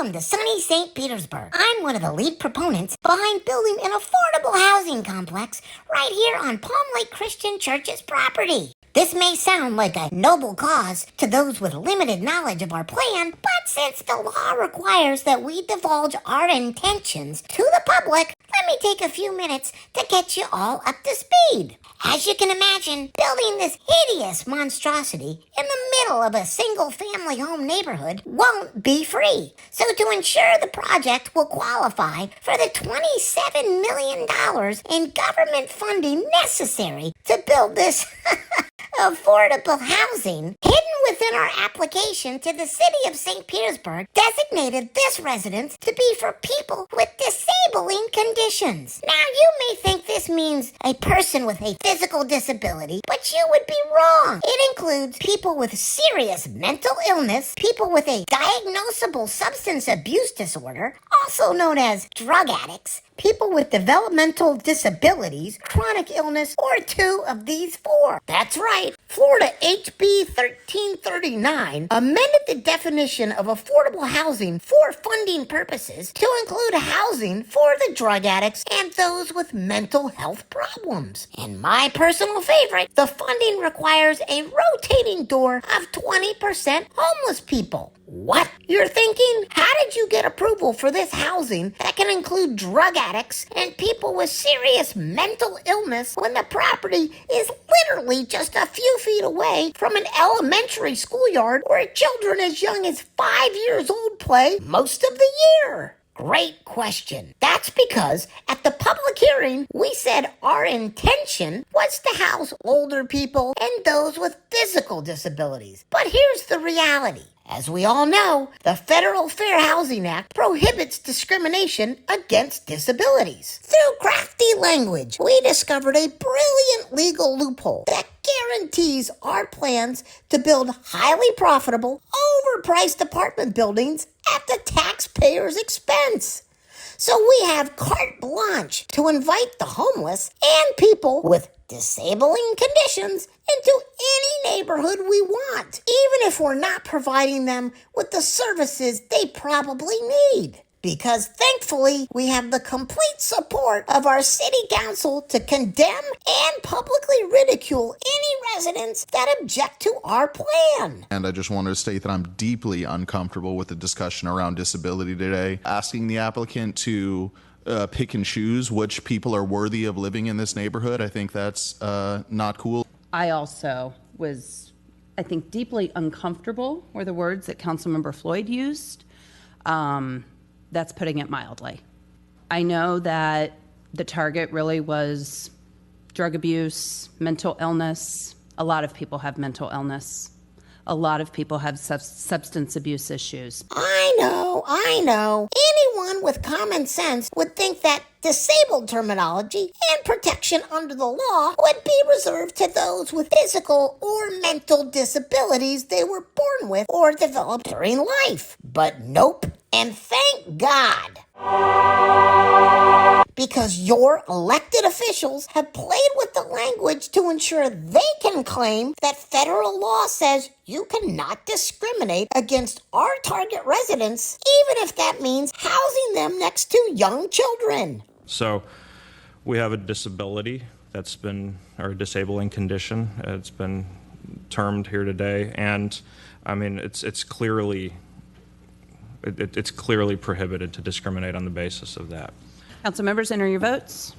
welcome to sunny St. Petersburg. I'm one of the lead proponents behind building an affordable housing complex right here on Palm Lake Christian Church's property. This may sound like a noble cause to those with limited knowledge of our plan, but since the law requires that we divulge our intentions to the public, let me take a few minutes to get you all up to speed. As you can imagine, building this hideous monstrosity in the middle of a single-family home neighborhood won't be free. So to ensure the project will qualify for the $27 million in government funding necessary to build this affordable housing, hidden within our application to the city of St. Petersburg designated this residence to be for people with disabling conditions. Now, you may think this means a person with a physical disability, but you would be wrong. It includes people with serious mental illness, people with a diagnosable substance abuse disorder, also known as drug addicts, people with developmental disabilities, chronic illness, or two of these four. That's right. Florida HB 1339 amended the definition of affordable housing for funding purposes to include housing for the drug addicts and those with mental health problems. And my personal favorite, the funding requires a rotating door of 20% homeless people. What? You're thinking, how did you get approval for this housing that can include drug addicts and people with serious mental illness when the property is literally just a few feet away from an elementary schoolyard where children as young as 5 years old play most of the year? Great question. That's because at the public hearing, we said our intention was to house older people and those with physical disabilities. But here's the reality. As we all know, the Federal Fair Housing Act prohibits discrimination against disabilities. Through crafty language, we discovered a brilliant legal loophole that guarantees our plans to build highly profitable, overpriced apartment buildings at the taxpayer's expense. So we have carte blanche to invite the homeless and people with disabling conditions into any neighborhood we want, even if we're not providing them with the services they probably need. Because thankfully, we have the complete support of our city council to condemn and publicly ridicule any residents that object to our plan. And I just wanted to state that I'm deeply uncomfortable with the discussion around disability today. Asking the applicant to pick and choose which people are worthy of living in this neighborhood, I think that's not cool. I also was, I think, deeply uncomfortable were the words that Councilmember Floyd used. That's putting it mildly. I know that the target really was drug abuse, mental illness. A lot of people have mental illness. A lot of people have substance abuse issues. I know. Anyone with common sense would think that disabled terminology and protection under the law would be reserved to those with physical or mental disabilities they were born with or developed during life. But nope. And thank God. Because your elected officials have played with the language to ensure they can claim that federal law says you cannot discriminate against our target residents, even if that means housing them next to young children. So we have a disability that's been, or a disabling condition. It's been termed here today. And I mean, it's clearly prohibited to discriminate on the basis of that. Council members, enter your votes.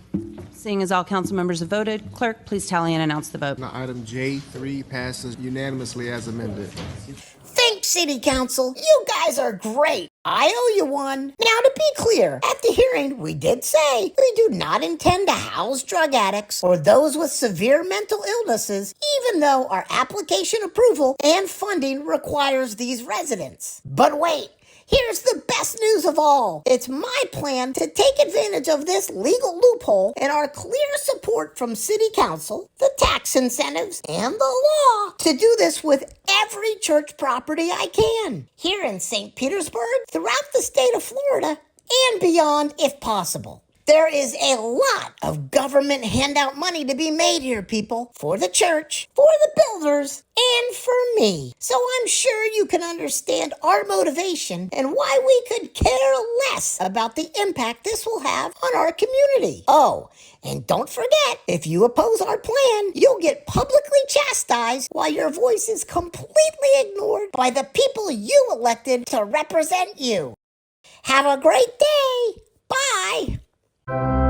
Seeing as all council members have voted, clerk, please tally and announce the vote. Now, item J3 passes unanimously as amended. Thanks, City Council. You guys are great. I owe you one. Now, to be clear, at the hearing, we did say we do not intend to house drug addicts or those with severe mental illnesses, even though our application approval and funding requires these residents. But wait. Here's the best news of all. It's my plan to take advantage of this legal loophole and our clear support from City Council, the tax incentives, and the law to do this with every church property I can. Here in St. Petersburg, throughout the state of Florida, and beyond if possible. There is a lot of government handout money to be made here, people, for the church, for the builders, and for me. So I'm sure you can understand our motivation and why we could care less about the impact this will have on our community. Oh, and don't forget, if you oppose our plan, you'll get publicly chastised while your voice is completely ignored by the people you elected to represent you. Have a great day. Bye.